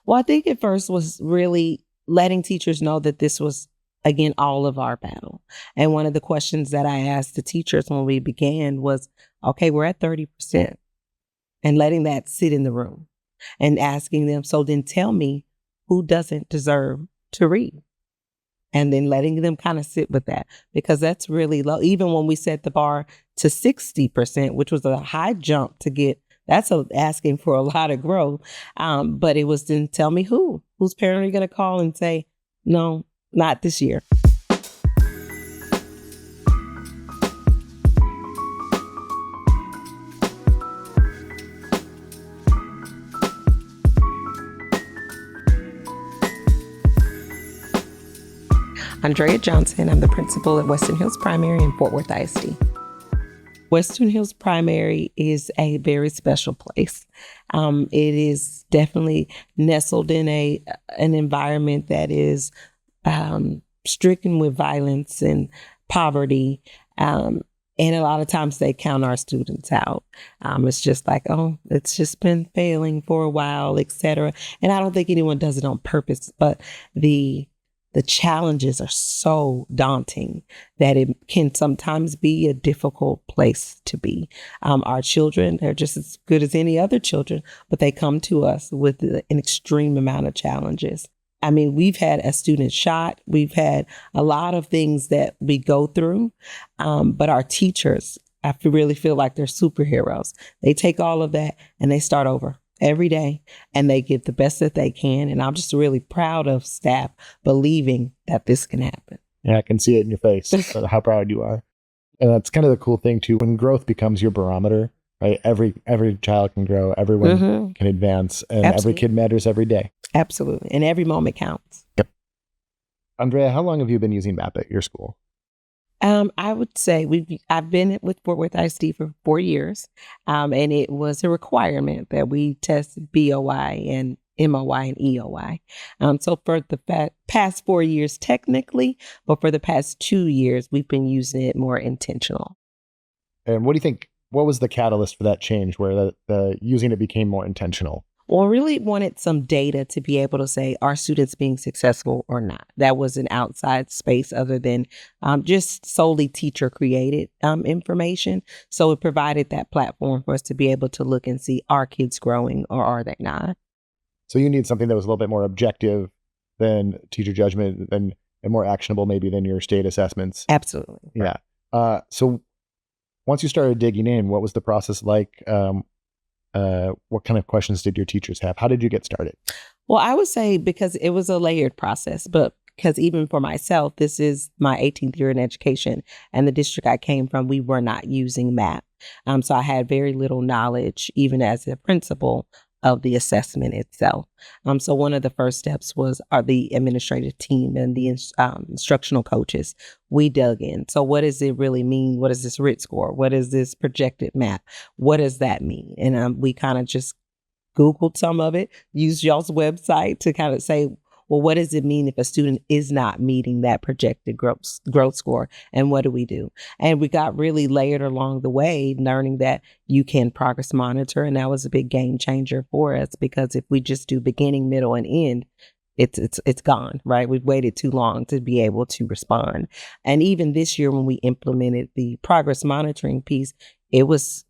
Well, I think at first was really letting teachers know that this was, again, all of our battle. And one of the questions that I asked the teachers when we began was, okay, we're at 30%, and letting that sit in the room and asking them, so then tell me who doesn't deserve to read. And then letting them kind of sit with that, because that's really low. Even when we set the bar to 60%, which was a high jump to get, asking for a lot of growth. But it was then tell me whose parent are you going to call and say, no, not this year. Andrea Johnson. I'm the principal at Western Hills Primary in Fort Worth ISD. Western Hills Primary is a very special place. It is definitely nestled in an environment that is stricken with violence and poverty. And a lot of times they count our students out. It's just like, oh, it's just been failing for a while, et cetera. And I don't think anyone does it on purpose, but the challenges are so daunting that it can sometimes be a difficult place to be. Our children, they're just as good as any other children, but they come to us with an extreme amount of challenges. I mean, we've had a student shot. We've had a lot of things that we go through, but our teachers, really feel like they're superheroes. They take all of that and they start over every day, and they give the best that they can. And I'm just really proud of staff believing that this can happen. Yeah, I can see it in your face, how proud you are. And that's kind of the cool thing too, when growth becomes your barometer, right? Every child can grow, everyone can advance, and Absolutely. Every kid matters every day. Absolutely. And every moment counts. Yep. Andrea, how long have you been using MAP at your school? I would say I've been with Fort Worth ISD for 4 years, and it was a requirement that we test BOI and MOI and EOI. So for the past 4 years technically, but for the past 2 years, we've been using it more intentional. And what do you think, what was the catalyst for that change where the using it became more intentional? Well, I really wanted some data to be able to say, are students being successful or not? That was an outside space other than just solely teacher created information. So it provided that platform for us to be able to look and see, are kids growing or are they not? So you need something that was a little bit more objective than teacher judgment and more actionable maybe than your state assessments. Absolutely. Yeah. So once you started digging in, what was the process like? What kind of questions did your teachers have? How did you get started? Well, I would say because it was a layered process, but because even for myself, this is my 18th year in education, and the district I came from, we were not using MAP. So I had very little knowledge, even as a principal, of the assessment itself. So one of the first steps was the administrative team and the instructional coaches. We dug in. So what does it really mean? What is this RIT score? What is this projected MAP? What does that mean? And we kind of just Googled some of it, used y'all's website to kind of say, well, what does it mean if a student is not meeting that projected growth score? And what do we do? And we got really layered along the way, learning that you can progress monitor. And that was a big game changer for us, because if we just do beginning, middle, and end, it's gone, right? We've waited too long to be able to respond. And even this year, when we implemented the progress monitoring piece, it was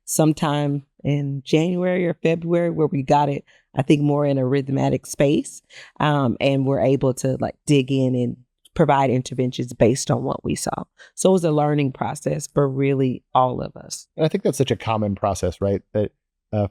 sometime in January or February where we got it, I think, more in a rhythmatic space. And we're able to dig in and provide interventions based on what we saw. So it was a learning process for really all of us. And I think that's such a common process, right? That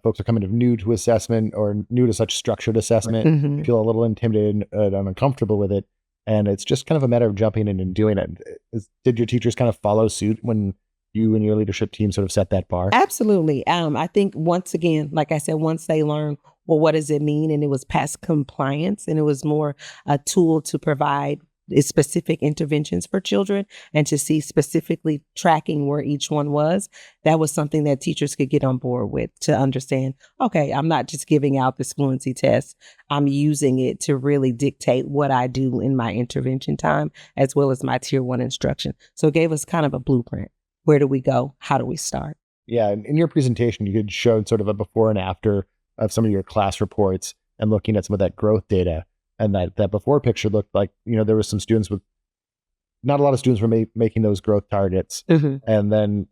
folks are coming new to assessment or new to such structured assessment, feel a little intimidated and uncomfortable with it. And it's just kind of a matter of jumping in and doing it. Did your teachers kind of follow suit when you and your leadership team sort of set that bar? Absolutely. I think once again, like I said, once they learn, well, what does it mean? And it was past compliance, and it was more a tool to provide specific interventions for children and to see specifically tracking where each one was. That was something that teachers could get on board with, to understand, okay, I'm not just giving out this fluency test. I'm using it to really dictate what I do in my intervention time, as well as my tier 1 instruction. So it gave us kind of a blueprint. Where do we go? How do we start? Yeah. In your presentation, you had showed sort of a before and after of some of your class reports and looking at some of that growth data, and that before picture looked like, there was some students with, not a lot of students were making those growth targets. And then,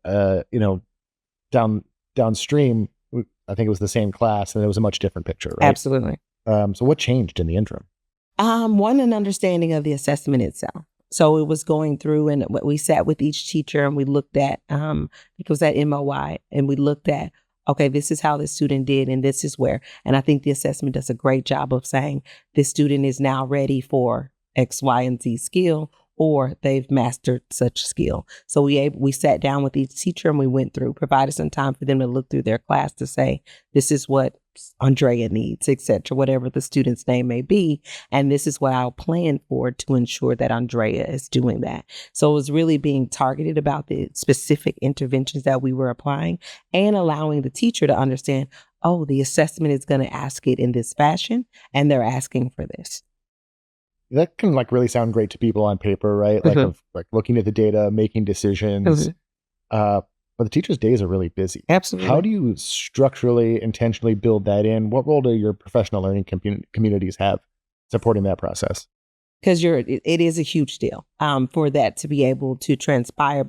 downstream, I think it was the same class and it was a much different picture, right? Absolutely. So what changed in the interim? One, an understanding of the assessment itself. So it was going through, and we sat with each teacher and we looked at, it was at MOI, and we looked at, okay, this is how the student did and this is where. And I think the assessment does a great job of saying this student is now ready for X, Y, and Z skill, or they've mastered such skill. So we sat down with each teacher and we went through, provided some time for them to look through their class to say, this is what Andrea needs, etc., whatever the student's name may be. And this is what I'll plan for to ensure that Andrea is doing that. So it was really being targeted about the specific interventions that we were applying and allowing the teacher to understand, oh, the assessment is going to ask it in this fashion and they're asking for this. That can really sound great to people on paper, right? Like looking at the data, making decisions. But the teachers' days are really busy. Absolutely. How do you structurally, intentionally build that in? What role do your professional learning communities have supporting that process? Because it is a huge deal for that to be able to transpire.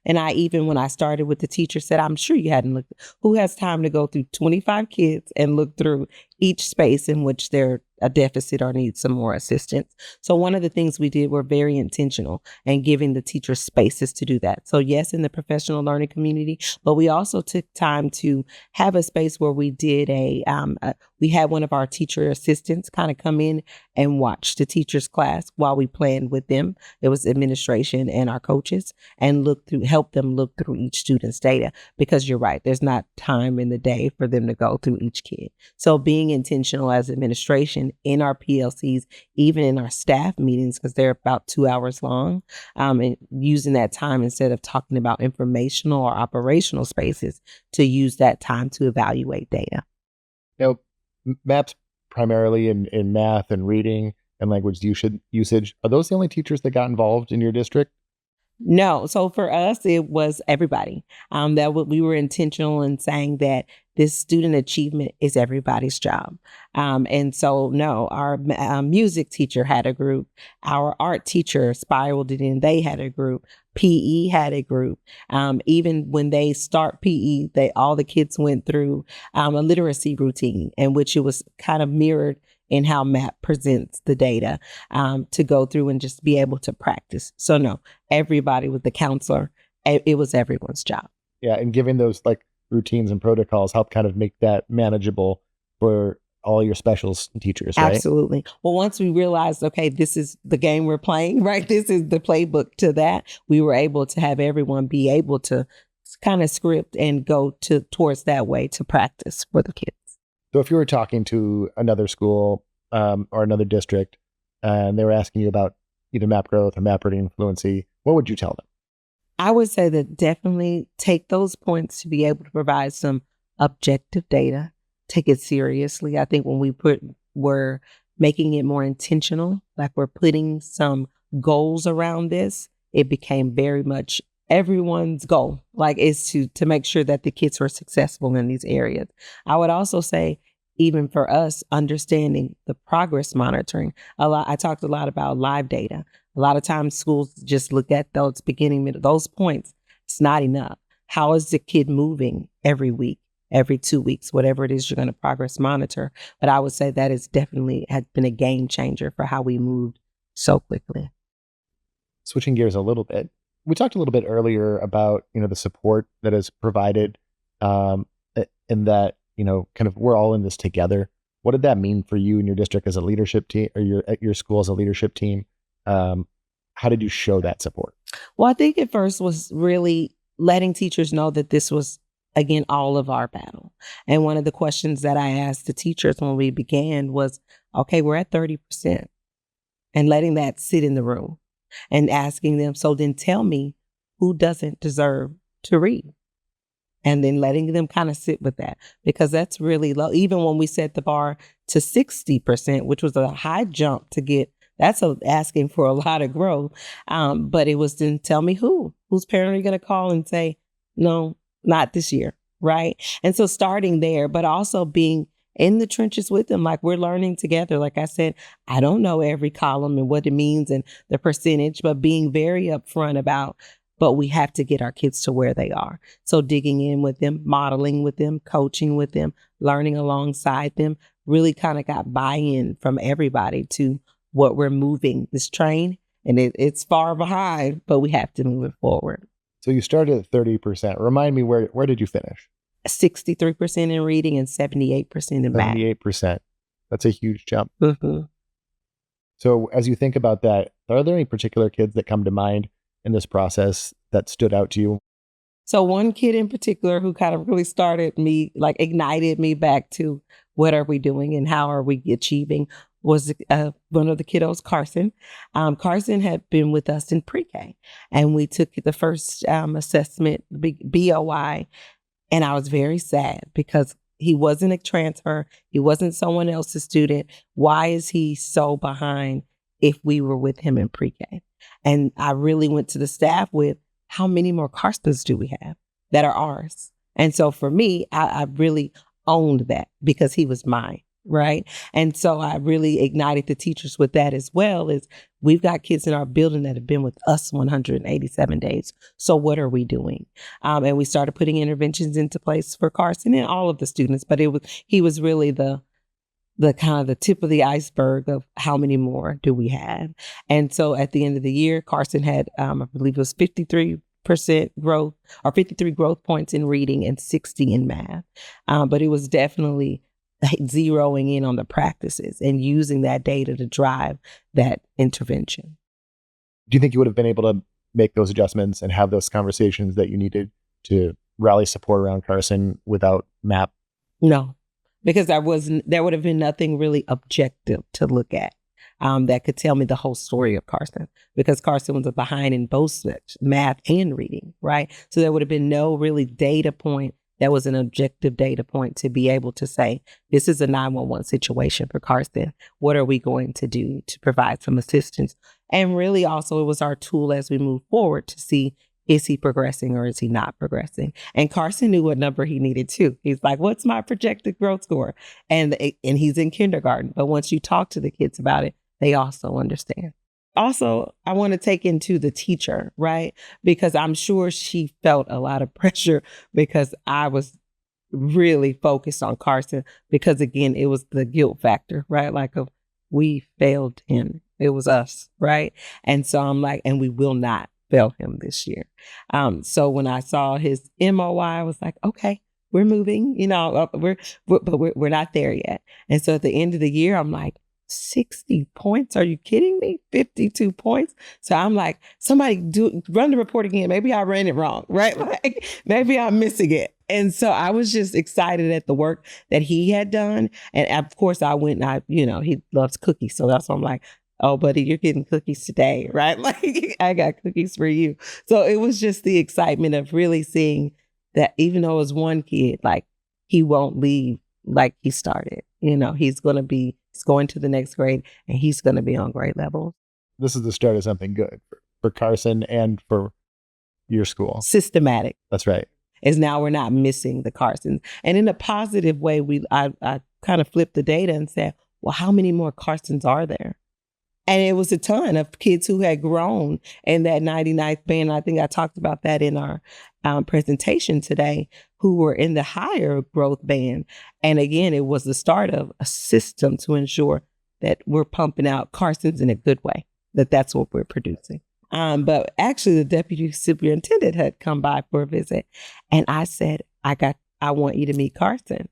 And I, even when I started with the teacher, said, I'm sure you hadn't looked, who has time to go through 25 kids and look through each space in which they're a deficit or need some more assistance. So one of the things we did, were very intentional and giving the teachers spaces to do that. So yes, in the professional learning community, but we also took time to have a space where we did we had one of our teacher assistants kind of come in and watch the teacher's class while we planned with them. It was administration and our coaches, and help them look through each student's data, because you're right, there's not time in the day for them to go through each kid. So being intentional as administration in our PLCs, even in our staff meetings, because they're about 2 hours long, and using that time, instead of talking about informational or operational spaces, to use that time to evaluate data. MAPs primarily in math and reading and language usage. Are those the only teachers that got involved in your district? No. So for us, it was everybody. We were intentional in saying that this student achievement is everybody's job. And so, no, our music teacher had a group. Our art teacher spiraled it in. They had a group. PE had a group. Even when they start PE, all the kids went through a literacy routine, in which it was kind of mirrored in how MAP presents the data, to go through and just be able to practice. So no, everybody with the counselor, it was everyone's job. Yeah, and giving those routines and protocols help kind of make that manageable for all your specials teachers, right? Absolutely. Well, once we realized, okay, this is the game we're playing, right? This is the playbook to that. We were able to have everyone be able to kind of script and go towards that way to practice for the kids. So if you were talking to another school or another district and they were asking you about either MAP growth or MAP reading fluency, what would you tell them? I would say that definitely take those points to be able to provide some objective data. Take it seriously. I think when we're making it more intentional, like we're putting some goals around this, it became very much everyone's goal, is to make sure that the kids are successful in these areas. I would also say, even for us, understanding the progress monitoring. I talked a lot about live data. A lot of times schools just look at those those points. It's not enough. How is the kid moving every week, every 2 weeks, whatever it is you're going to progress monitor? But I would say that has been a game changer for how we moved so quickly. Switching gears a little bit, we talked a little bit earlier about, the support that is provided, in that, kind of we're all in this together. What did that mean for you and your district as a leadership team, or at your school as a leadership team? How did you show that support? Well, I think at first was really letting teachers know that this was, again, all of our battle. And one of the questions that I asked the teachers when we began was, okay, we're at 30%, and letting that sit in the room and asking them, so then tell me who doesn't deserve to read. And then letting them kind of sit with that, because that's really low. Even when we set the bar to 60%, which was a high jump to get, that's asking for a lot of growth. But it was then tell me whose parent are you going to call and say, no, not this year, right? And so starting there, but also being in the trenches with them. Like, we're learning together. Like I said, I don't know every column and what it means and the percentage, but being very upfront about, but we have to get our kids to where they are. So digging in with them, modeling with them, coaching with them, learning alongside them, really kind of got buy-in from everybody to what we're moving this train. And it's far behind, but we have to move it forward. So you started at 30%. Remind me, where did you finish? 63% in reading and 78% in math. 78%. That's a huge jump. Mm-hmm. So as you think about that, are there any particular kids that come to mind in this process that stood out to you? So one kid in particular who kind of really started me, like ignited me back to what are we doing and how are we achieving, was one of the kiddos, Karsyn. Karsyn had been with us in pre-K, and we took the first assessment, BOI, and I was very sad because he wasn't a transfer. He wasn't someone else's student. Why is he so behind if we were with him in pre-K? And I really went to the staff with, how many more Karsyns do we have that are ours? And so for me, I really owned that because he was mine, right? And so I really ignited the teachers with that as well. Is we've got kids in our building that have been with us 187 days. So what are we doing? And we started putting interventions into place for Karsyn and all of the students, but he was really the kind of the tip of the iceberg of how many more do we have. And so at the end of the year, Karsyn had, I believe it was 53% growth or 53 growth points in reading and 60 in math. But it was definitely zeroing in on the practices and using that data to drive that intervention. Do you think you would have been able to make those adjustments and have those conversations that you needed to rally support around Karsyn without MAP? No, because there would have been nothing really objective to look at that could tell me the whole story of Karsyn, because Karsyn was behind in both math and reading, right? So there would have been no really data point that was an objective data point to be able to say, this is a 911 situation for Karsyn. What are we going to do to provide some assistance? And really also it was our tool as we move forward to see, is he progressing or is he not progressing? And Karsyn knew what number he needed too. He's like, what's my projected growth score? And he's in kindergarten. But once you talk to the kids about it, they also understand. Also, I want to take into the teacher, right? Because I'm sure she felt a lot of pressure because I was really focused on Karsyn because, again, it was the guilt factor, right? Like, we failed him. It was us, right? And so I'm like, and we will not fail him this year. So when I saw his MOI, I was like, okay, we're moving, we're not there yet. And so at the end of the year, I'm like, 60 points? Are you kidding me? 52 points? So I'm like, somebody run the report again. Maybe I ran it wrong, right? Like, maybe I'm missing it. And so I was just excited at the work that he had done. And of course I went and he loves cookies. So that's why I'm like, oh, buddy, you're getting cookies today, right? Like, I got cookies for you. So it was just the excitement of really seeing that even though it was one kid, like, he won't leave like he started. He's going to the next grade and he's going to be on grade level. This is the start of something good for Karsyn and for your school. Systematic. That's right. Is now we're not missing the Karsyns. And in a positive way, I kind of flipped the data and said, well, how many more Karsyns are there? And it was a ton of kids who had grown in that 99th band. I think I talked about that in our presentation today, who were in the higher growth band. And again, it was the start of a system to ensure that we're pumping out Karsyns in a good way, that's what we're producing. But actually, the deputy superintendent had come by for a visit. And I said, I want you to meet Karsyn.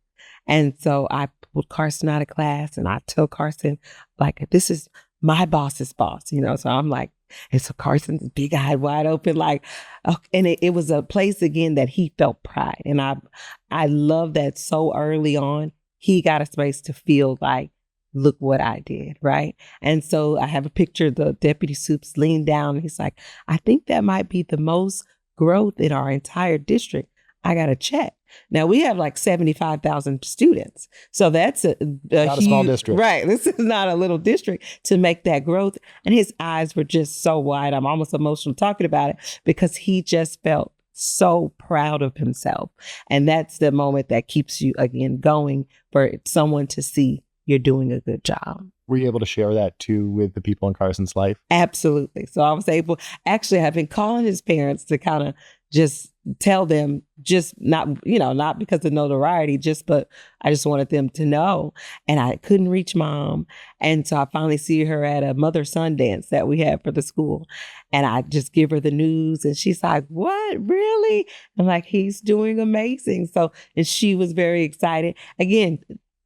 And so I pulled Karsyn out of class and I tell Karsyn, like, this is my boss's boss, so I'm like, and so Karsyn's big-eyed, wide open, like, okay. And it was a place again that he felt pride. And I love that so early on, he got a space to feel like, look what I did, right? And so I have a picture of the deputy soups leaned down and he's like, I think that might be the most growth in our entire district. I got to check. Now we have like 75,000 students. So that's a not huge, a small district. Right. This is not a little district to make that growth. And his eyes were just so wide. I'm almost emotional talking about it because he just felt so proud of himself. And that's the moment that keeps you, again, going for someone to see you're doing a good job. Were you able to share that too with the people in Karsyn's life? Absolutely. So I was able, actually, I've been calling his parents to kind of just tell them, just not, not because of notoriety, but I just wanted them to know. And I couldn't reach mom. And so I finally see her at a mother-son dance that we had for the school. And I just give her the news and she's like, what, really? I'm like, he's doing amazing. So, and she was very excited. Again,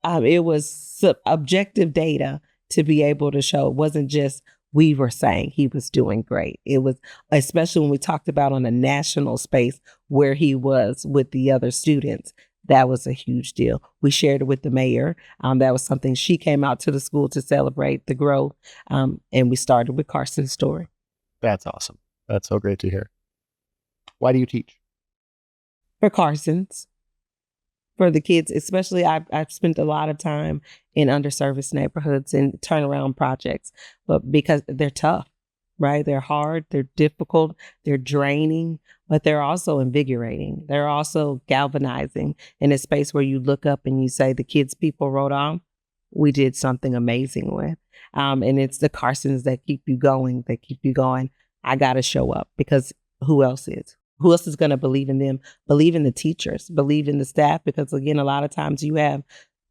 it was objective data to be able to show. It wasn't just we were saying he was doing great. It was, especially when we talked about on a national space where he was with the other students, that was a huge deal. We shared it with the mayor. That was something she came out to the school to celebrate the growth. And we started with Karsyn's story. That's awesome. That's so great to hear. Why do you teach? For Karsyn's. For the kids, especially, I've spent a lot of time in underserviced neighborhoods and turnaround projects, but because they're tough, right? They're hard, they're difficult, they're draining, but they're also invigorating. They're also galvanizing in a space where you look up and you say, the kids people wrote on, we did something amazing with. And it's the Karsyns that keep you going, I got to show up because who else is? Who else is going to believe in them? Believe in the teachers, believe in the staff, because again, a lot of times you have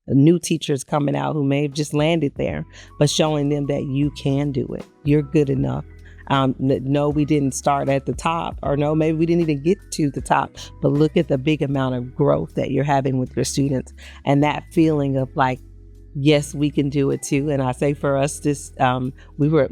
new teachers coming out who may have just landed there, but showing them that you can do it. You're good enough. No, we didn't start at the top, or no, maybe we didn't even get to the top, but look at the big amount of growth that you're having with your students and that feeling of like, yes, we can do it too. And I say for us, we were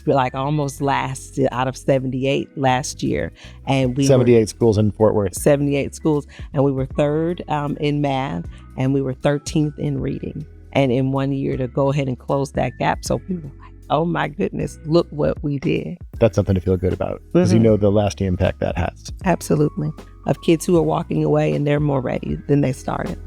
like almost last out of 78 last year. And we 78 schools in Fort Worth. 78 schools. And we were third in math and we were 13th in reading. And in 1 year to go ahead and close that gap. So we were like, oh my goodness, look what we did. That's something to feel good about because you know the lasting impact that has. Absolutely. Of kids who are walking away and they're more ready than they started.